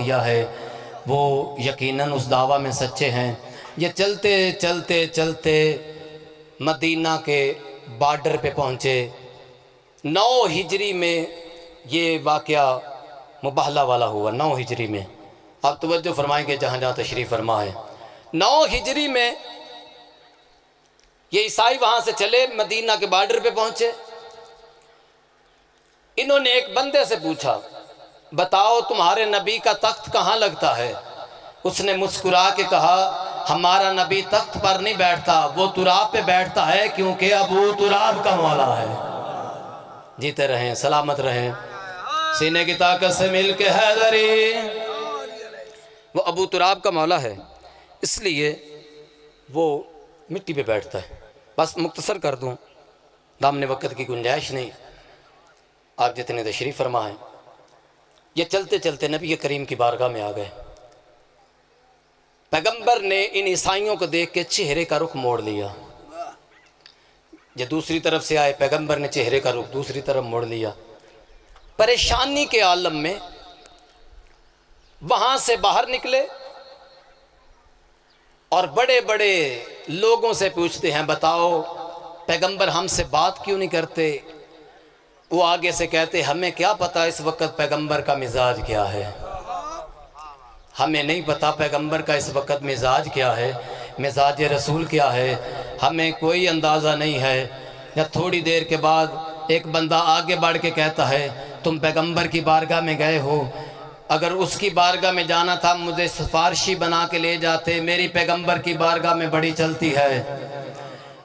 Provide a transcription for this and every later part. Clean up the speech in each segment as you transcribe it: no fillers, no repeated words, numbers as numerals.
کیا ہے وہ یقیناً اس دعویٰ میں سچے ہیں۔ یہ چلتے چلتے چلتے مدینہ کے بارڈر پہ پہنچے۔ 9 ہجری میں یہ واقعہ مباہلہ والا ہوا، 9 ہجری میں۔ آپ توجہ فرمائیں گے جہاں جہاں تشریف فرما ہے۔ 9 ہجری میں یہ عیسائی وہاں سے چلے، مدینہ کے بارڈر پہ پہنچے۔ انہوں نے ایک بندے سے پوچھا بتاؤ تمہارے نبی کا تخت کہاں لگتا ہے؟ اس نے مسکرا کے کہا ہمارا نبی تخت پر نہیں بیٹھتا، وہ تراب پہ بیٹھتا ہے کیونکہ ابو تراب کا مولا ہے۔ جیتے رہیں، سلامت رہیں، سینے کی طاقت سے مل کے حیدری۔ وہ ابو تراب کا مولا ہے، اس لیے وہ مٹی پہ بیٹھتا ہے۔ بس مختصر کر دوں، دامن وقت کی گنجائش نہیں، آپ جتنے تشریف فرما ہیں۔ یہ چلتے چلتے نبی کریم کی بارگاہ میں آ گئے۔ پیغمبر نے ان عیسائیوں کو دیکھ کے چہرے کا رخ موڑ لیا۔ یہ دوسری طرف سے آئے، پیغمبر نے چہرے کا رخ دوسری طرف موڑ لیا۔ پریشانی کے عالم میں وہاں سے باہر نکلے اور بڑے بڑے لوگوں سے پوچھتے ہیں بتاؤ پیغمبر ہم سے بات کیوں نہیں کرتے؟ وہ آگے سے کہتے ہمیں کیا پتا اس وقت پیغمبر کا مزاج کیا ہے، ہمیں نہیں پتا پیغمبر کا اس وقت مزاج کیا ہے، مزاج رسول کیا ہے، ہمیں کوئی اندازہ نہیں ہے۔ یا تھوڑی دیر کے بعد ایک بندہ آگے بڑھ کے کہتا ہے تم پیغمبر کی بارگاہ میں گئے ہو، اگر اس کی بارگاہ میں جانا تھا مجھے سفارشی بنا کے لے جاتے، میری پیغمبر کی بارگاہ میں بڑی چلتی ہے۔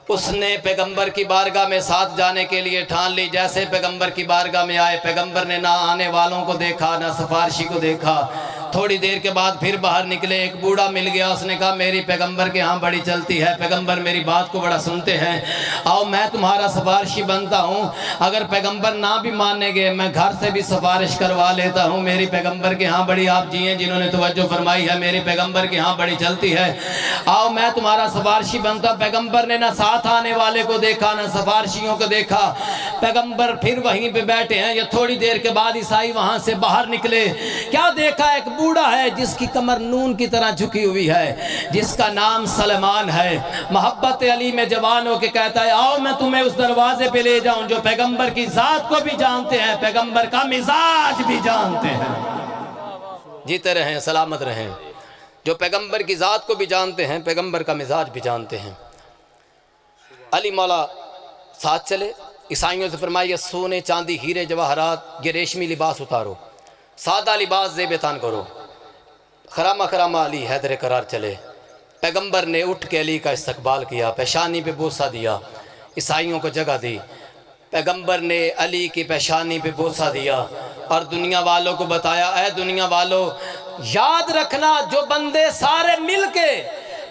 اس نے پیغمبر کی بارگاہ میں ساتھ جانے کے لیے ٹھان لی۔ جیسے پیغمبر کی بارگاہ میں آئے، پیغمبر نے نہ آنے والوں کو دیکھا نہ سفارشی کو دیکھا۔ تھوڑی دیر کے بعد پھر باہر نکلے، ایک بوڑھا مل گیا، اس نے کہا میری پیغمبر کے ہاں بڑی چلتی ہے، پیغمبر میری بات کو بڑا سنتے ہیں، آؤ میں تمہارا سفارشی بنتا ہوں، اگر پیغمبر نہ بھی ماننے گے میں گھر سے بھی سفارش کروا لیتا ہوں، میری پیغمبر کے ہاں بڑی آپ جی ہیں جنہوں نے توجہ فرمائی ہے، میری پیغمبر کے ہاں بڑی چلتی ہے، آؤ میں تمہارا سفارشی بنتا ہوں۔ پیغمبر نے نہ ساتھ آنے والے کو دیکھا نہ سفارشیوں کو دیکھا، پیغمبر پھر وہیں پہ بیٹھے ہیں۔ یہ تھوڑی دیر کے بعد عیسائی وہاں سے باہر نکلے، کیا دیکھا؟ ایک بوڑھا ہے جس کی کمر نون کی طرح جھکی ہوئی ہے، جس کا نام سلمان ہے، محبت علی میں جوان ہو کے کہتا ہے آؤ میں تمہیں اس دروازے پہ لے جاؤں جو پیغمبر کی ذات کو بھی جانتے ہیں، پیغمبر کا مزاج بھی جانتے ہیں۔ جیتے رہیں، سلامت رہیں، جو پیغمبر کی ذات کو بھی جانتے ہیں، پیغمبر کا مزاج بھی جانتے ہیں۔ علی مولا ساتھ چلے، عیسائیوں سے فرمایا سونے چاندی ہیرے جواہرات یہ ریشمی لباس اتارو، سادہ لباس زیب تن کرو۔ خرامہ خرامہ علی حیدر قرار چلے۔ پیغمبر نے اٹھ کے علی کا استقبال کیا، پیشانی پہ بوسہ دیا، عیسائیوں کو جگہ دی۔ پیغمبر نے علی کی پیشانی پہ بوسہ دیا اور دنیا والوں کو بتایا اے دنیا والوں یاد رکھنا جو بندے سارے مل کے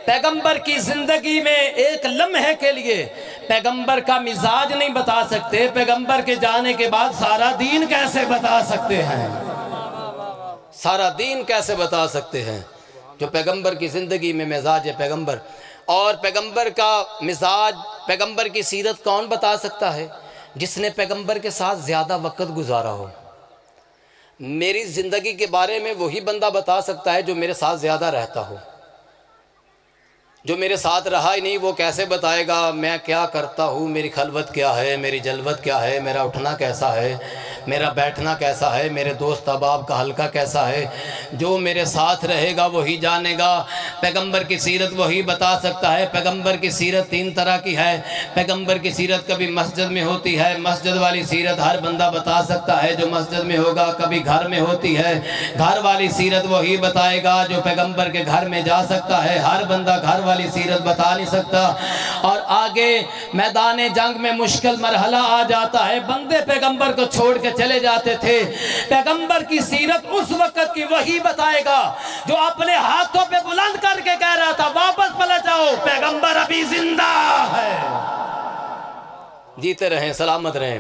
پیغمبر کی زندگی میں ایک لمحے کے لیے پیغمبر کا مزاج نہیں بتا سکتے، پیغمبر کے جانے کے بعد سارا دین کیسے بتا سکتے ہیں؟ سارا دین کیسے بتا سکتے ہیں؟ جو پیغمبر کی زندگی میں مزاج ہے پیغمبر، اور پیغمبر کا مزاج پیغمبر کی سیرت کون بتا سکتا ہے؟ جس نے پیغمبر کے ساتھ زیادہ وقت گزارا ہو۔ میری زندگی کے بارے میں وہی بندہ بتا سکتا ہے جو میرے ساتھ زیادہ رہتا ہو، جو میرے ساتھ رہا ہی نہیں وہ کیسے بتائے گا میں کیا کرتا ہوں، میری خلوت کیا ہے، میری جلوت کیا ہے، میرا اٹھنا کیسا ہے، میرا بیٹھنا کیسا ہے، میرے دوست احباب کا حلقہ کیسا ہے؟ جو میرے ساتھ رہے گا وہی جانے گا۔ پیغمبر کی سیرت وہی بتا سکتا ہے۔ پیغمبر کی سیرت 3 طرح کی ہے۔ پیغمبر کی سیرت کبھی مسجد میں ہوتی ہے، مسجد والی سیرت ہر بندہ بتا سکتا ہے جو مسجد میں ہوگا، کبھی گھر میں ہوتی ہے، گھر والی سیرت وہی بتائے گا جو پیغمبر کے گھر میں جا سکتا ہے، ہر بندہ گھر والی سیرت بتا نہیں سکتا۔ اور آگے میدان جنگ میں مشکل مرحلہ آ جاتا ہے، بندے پیغمبر کو چھوڑ کے چلے جاتے تھے، پیغمبر کی سیرت اس وقت کی وہی بتائے گا جو اپنے ہاتھوں پہ بلند کر کے کہہ رہا تھا واپس پلٹ جاؤ پیغمبر ابھی زندہ ہے۔ جیتے رہیں، سلامت رہیں،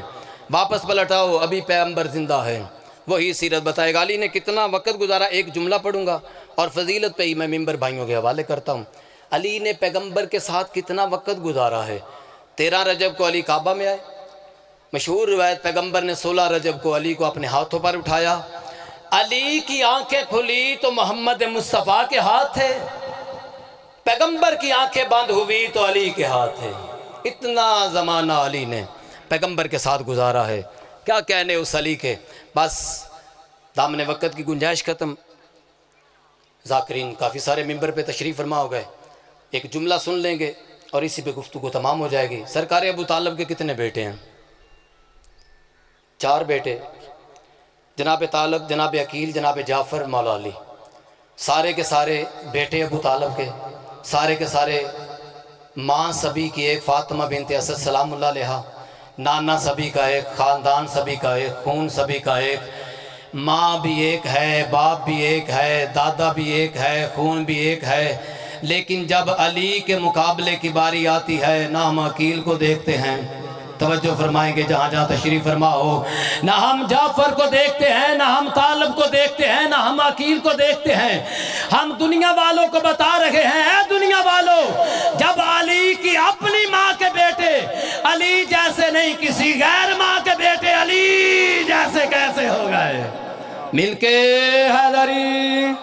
واپس پلٹ آؤ ابھی پیغمبر زندہ ہے، وہی سیرت بتائے گا۔ علی نے کتنا وقت گزارا، ایک جملہ پڑھوں گا اور فضیلت پہ ہی میں ممبر بھائیوں کے حوالے کرتا ہوں۔ علی نے پیغمبر کے ساتھ کتنا وقت گزارا ہے۔ 13 رجب کو علی کعبہ میں آئے، مشہور روایت پیغمبر نے 16 رجب کو علی کو اپنے ہاتھوں پر اٹھایا، علی کی آنکھیں کھلی تو محمد مصطفیٰ کے ہاتھ تھے، پیغمبر کی آنکھیں بند ہوئی تو علی کے ہاتھ تھے۔ اتنا زمانہ علی نے پیغمبر کے ساتھ گزارا ہے، کیا کہنے اس علی کے۔ بس دامن وقت کی گنجائش ختم، ذاکرین کافی سارے ممبر پہ تشریف فرما ہو گئے، ایک جملہ سن لیں گے اور اسی پہ گفتگو تمام ہو جائے گی۔ سرکار ابو طالب کے کتنے بیٹے ہیں؟ 4 بیٹے، جناب طالب، جناب عقیل، جناب جعفر، مولا علی، سارے کے سارے بیٹے ابو طالب کے، سارے کے سارے ماں سبھی کی ایک فاطمہ بنت اسد سلام اللہ علیہا، نانا سبھی کا ایک، خاندان سبھی کا ایک، خون سبھی کا ایک، ماں بھی ایک ہے، باپ بھی ایک ہے، دادا بھی ایک ہے، خون بھی ایک ہے۔ لیکن جب علی کے مقابلے کی باری آتی ہے، نہ ہم عقیل کو دیکھتے ہیں، توجہ فرمائیں گے جہاں جہاں تشریف فرما ہو، نہ ہم جعفر کو دیکھتے ہیں، نہ ہم طالب کو دیکھتے ہیں، نہ ہم عقیل کو دیکھتے ہیں۔ ہم دنیا والوں کو بتا رہے ہیں، اے دنیا والوں، جب علی کی اپنی ماں کے بیٹے علی جیسے نہیں، کسی غیر ماں کے بیٹے علی جیسے کیسے ہو گئے؟ مل کے حیدری۔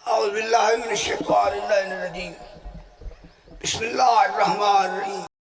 اعوذ باللہ من الشیطان الرجیم، بسم اللہ الرحمن الرحیم۔